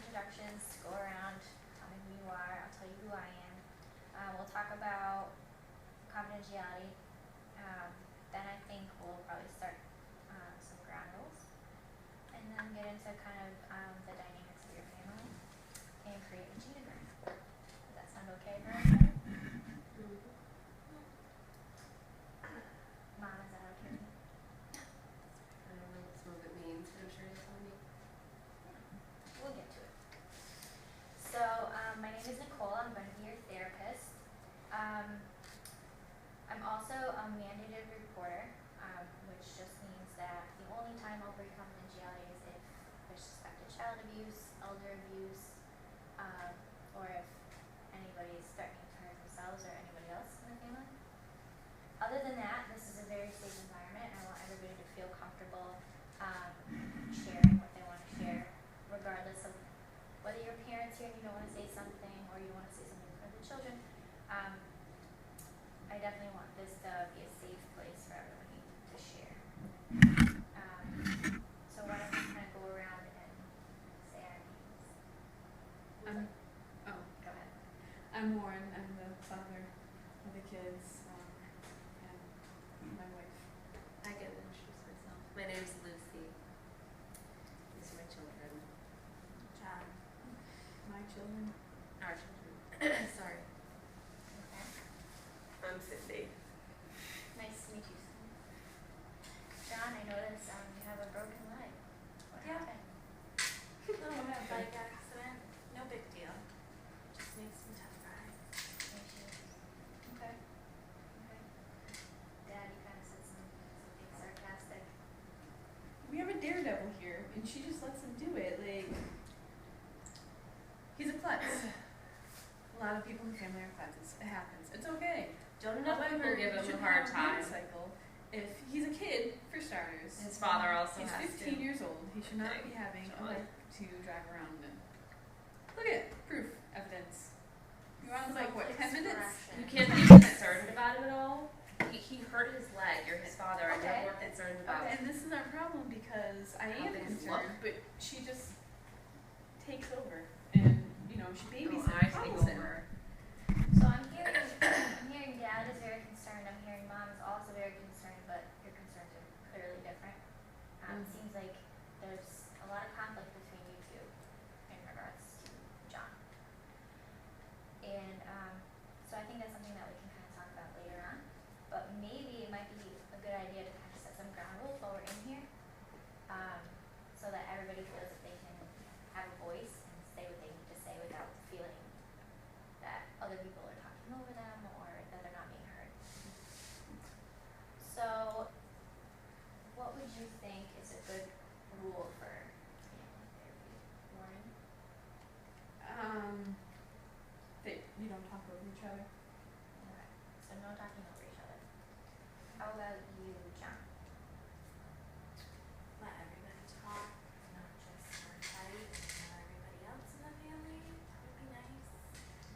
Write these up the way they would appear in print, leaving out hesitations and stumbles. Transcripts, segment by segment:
introductions, go around, tell me who you are, I'll tell you who I am. We'll talk about confidentiality. Then I think we'll probably start some ground rules, and then get into kind of the dynamics of your family and create a cheetah grin. Does that sound okay for everybody? Mom, is that okay with you? I don't know what some of it means, but I'm sure you'll tell me. We'll get to it. So, my name is Nicole. I'm going to be your therapist. I'm also a mandated reporter, which just means that the only time I'll break confidentiality is if there's suspected child abuse, elder abuse, or if anybody is threatening to hurt themselves or anybody else in the family. Other than that, this is a very safe environment. I want everybody to feel comfortable sharing what they want to share, regardless of whether your parents here and you don't want to say something or you want to say something for the children. I definitely want this to be a safe place for everybody to share. So why don't we kind of go around and say our names. Go ahead. I'm Warren. I'm the father of the kids, and my wife. I get to introduce myself. My name's Lucy. These are my children. John. My children. Our children. Sorry. Okay. I'm Cindy. Nice to meet you, Cindy. John, I noticed you have a broken leg. What happened? Oh, I had a bike accident. No big deal. Just need some tough guys. Okay. Dad, you kind of said something sarcastic. We have a daredevil here, and she just lets him do it. Like, he's a klutz. A lot of people in the family are klutzes. It happens. It's okay. Don't enough people However, give you him should a hard have time. motorcycle. If he's a kid, for starters. His father also He's has 15 to. years old. He should not Okay. be having a John. bike to drive around in. Look at it. Proof. Evidence. You want like what, 10 minutes? You can't be concerned about him at all. He hurt his leg. You're his father. I Okay. know what concerned about. And this is our problem because I How am things concerned, look. but she just takes over. And, you know, she Oh, babysits I take Paulson. over. So I'm hearing Dad is very concerned. I'm hearing Mom is also very concerned, but your concerns are clearly different. It seems like there's a lot of conflict between you two in regards to John. And so I think that's something that we can kind of talk about later on. But maybe it might be a good idea to kind of set some ground rules while we're in here, so that everybody feels that they can have a voice and say what they need to say without feeling that other people are talking over them or that they're not being heard. So, what would you think is a good rule for family therapy, Warren? That you don't talk over each other. Okay, so no talking over each other. How about you, John? Let everybody talk, not just our fight, not everybody else in the family. That would be nice.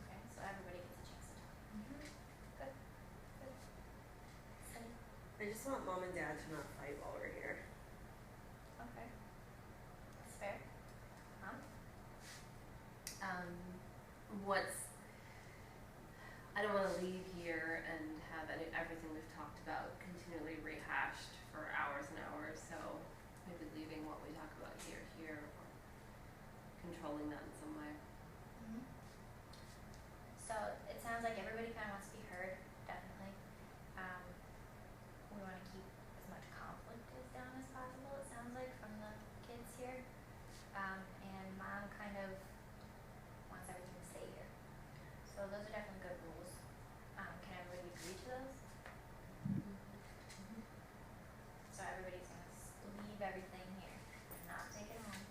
Okay, so everybody gets a chance to talk. Good. Cindy? I just want Mom and Dad to not fight while we're here. Okay. That's fair. Mom? I don't want to leave here and have everything we've talked about continually rehashed for hours and hours, so maybe leaving what we talk about here, or controlling that in some way. So it sounds like everybody kind of wants to be heard, definitely. We want to keep as much conflict as down as possible, it sounds like, from the kids here. And Mom kind of wants everything to stay here. So those are definitely good rules. Can everybody agree to those? So everybody's going to leave everything here and not take it home.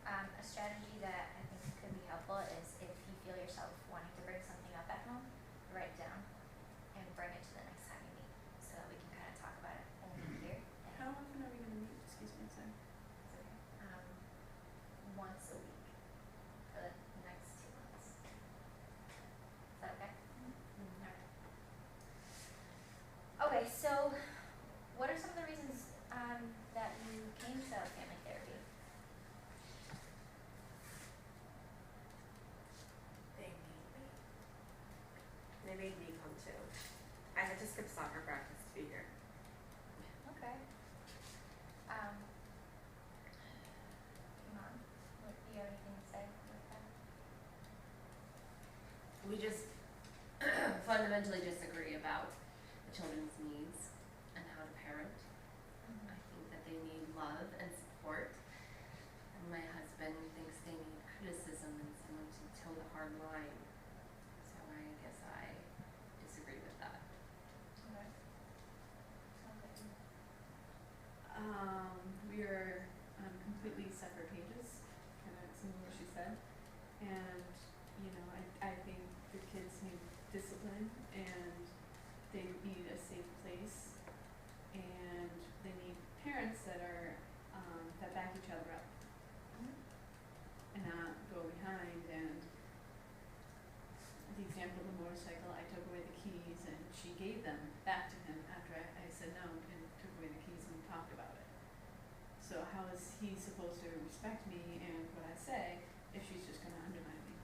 A strategy that I think could be helpful is if you feel yourself wanting to bring something had to skip soccer practice to be here. Okay. Mom, what, do you have anything to say about that? We just fundamentally disagree about the children's needs and how to parent. I think that they need love and support. And my husband thinks they need criticism and someone to toe the hard line. So I guess I disagree with that. Okay. Sounds like you. We're on completely separate pages, kind of similar to what she said. And, you know, I think the kids need discipline and they need a safe place. And they need parents that are, that back each other up and not go behind. And the example of the motorcycle, I took away the keys and she gave them back to him after I said no and took away the keys and we talked about it. So how is he supposed to respect me and what I say if she's just gonna undermine me?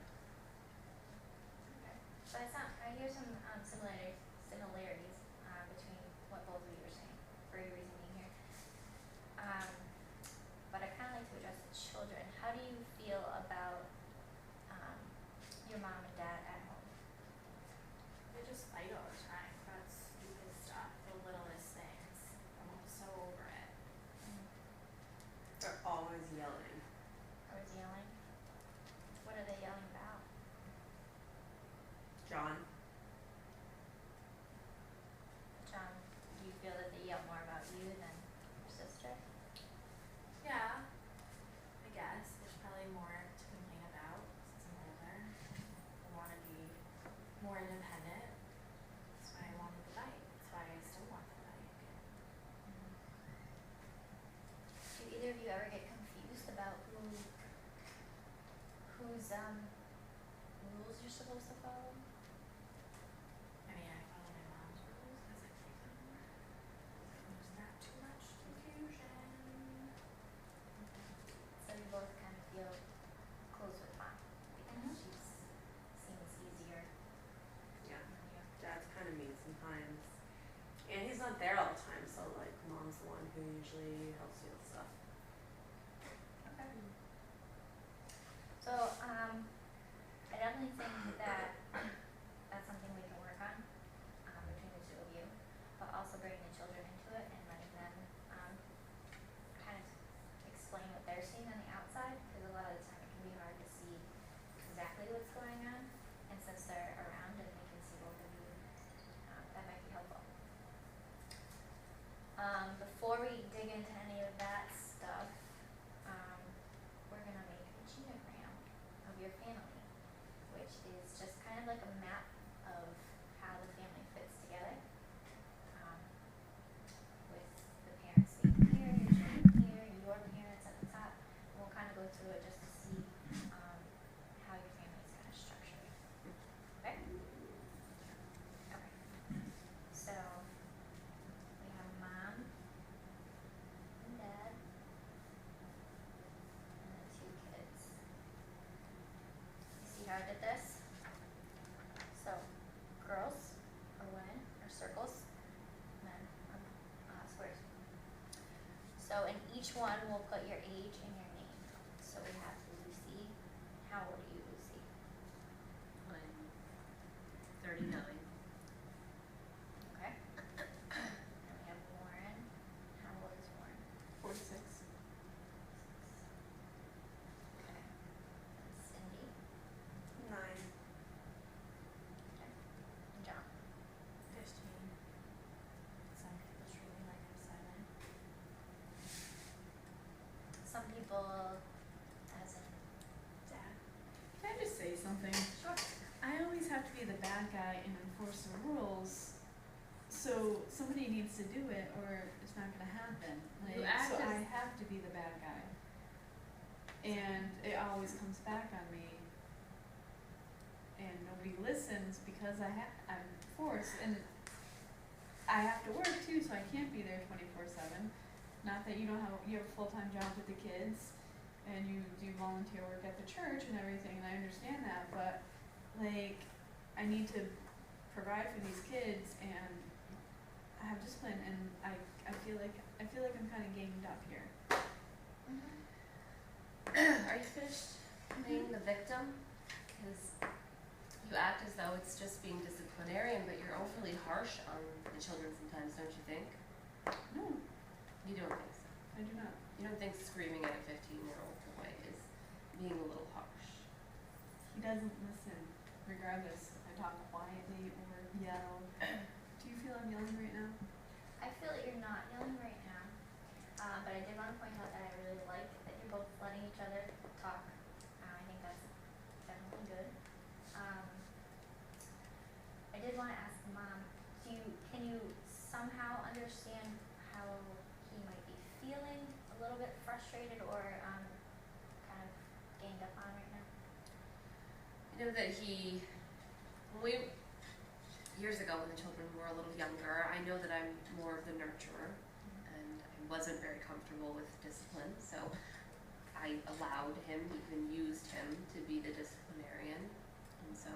Okay. So I hear some similarities between what both of you are saying for your reason being here. But I kind of like to address the children. How do you feel about your mom and dad at home? They just fight all the time about stupid stuff, the littlest things. I'm so over it. They're always yelling. Or is yelling? What are they yelling about? John. John, do you feel that they yell more about you than your sister? Yeah, I guess there's probably more to complain about since I'm older. I want to be more independent. That's why I wanted the bike. That's why I still want the bike. Do either of you ever get confused about whose rules you're supposed to follow? I mean, I follow my mom's rules because I keep them. There's not too much confusion. So you both kind of feel close with mom because she seems easier Yeah. than you. Dad's kind of mean sometimes. And he's not there all the time, so like mom's the one who usually helps me with stuff. Okay. So, I definitely think that that's something we can work on between the two of you, but also bringing the children into it and letting them kind of explain what they're seeing on the outside, because a lot of the time it can be hard to see exactly what's going on, and since they're around and they can see both of you, that might be helpful. Before we dig into any of that stuff, we're gonna make a genogram of your family, which is just kind of like a map of how the family fits together. With the parents being here, your children here, your parents at the top, and we'll kind of go through it just to see how your family is kind of structured. Okay? Okay. So we have mom and dad and the two kids. You see how I did this? So girls or women are circles, men are squares. So in each one we'll put your age and your name. So we have Lucy. How old are you, Lucy? I'm 39. Okay. And we have Warren. How old is Warren? 46. Okay. And Cindy. 9. Okay. And John. 15. Some people treat me like I'm 7. Some people, as in Dad. Can I just say something? sure. I always have to be the bad guy and enforce the rules. So somebody needs to do it or it's not gonna happen. You Like, act so I as- have to be the bad guy. And it always comes back on me. And nobody listens because I'm forced and I have to work too, so I can't be there 24/7. Not that you have a full-time job with the kids and you do volunteer work at the church and everything, and I understand that, but like I need to provide for these kids and have discipline, and I feel like I'm kind of ganged up here. Are you finished playing the victim? Because you act as though it's just being disciplinarian, but you're overly harsh on the children sometimes, don't you think? No, You don't think so. I do not. You don't think screaming at a 15-year-old boy is being a little harsh? He doesn't listen, regardless if I talk quietly or yell. Do you feel I'm yelling right now? I feel that you're not yelling right now, but I did want to point out that I really like that you're both letting each other talk. I think that's definitely good. I did want to ask Mom, can you somehow understand how he might be feeling a little bit frustrated or kind of ganged up on right now? I know that years ago when the children were a little younger, I know that I'm more of the nurturer, and I wasn't very comfortable with discipline, so I allowed him, even used him to be the disciplinarian, and so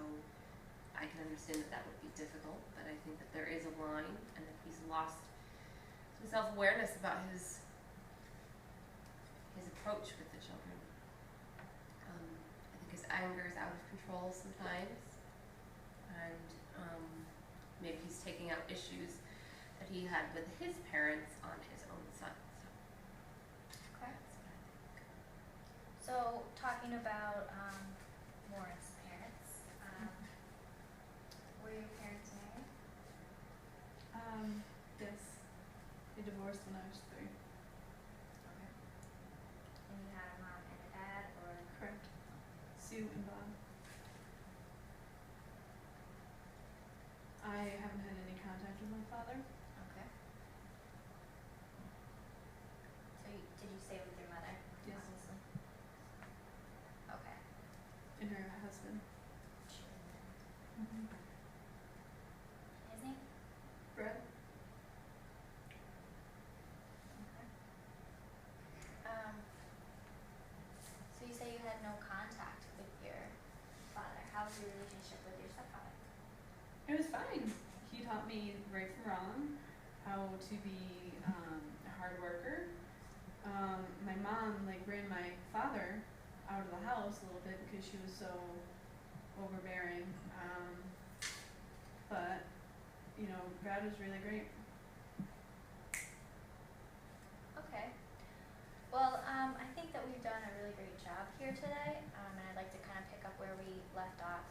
I can understand that would be difficult, but I think that there is a line, and if he's lost some self-awareness about his approach with the children, I think his anger is out of control sometimes, and maybe he's taking out issues that he had with his parents on his own son. So Okay. that's what I think. So talking about Lauren's parents, were your parents married? Yes. They divorced when I was 3. Okay. And you had a mom and a dad, or? Correct. Sue and Bob. I haven't had any contact with my father. Okay. So did you stay with your mother? Yes. Obviously. Okay. And her husband. Mm-hmm. His name? Brett. Okay. So you say you had no contact with your father. How was your relationship with your stepfather? It was fine. He taught me right from wrong, how to be a hard worker. My mom ran my father out of the house a little bit because she was so overbearing. But Brad was really great. Okay. Well, I think that we've done a really great job here today, and I'd like to kind of pick up where we left off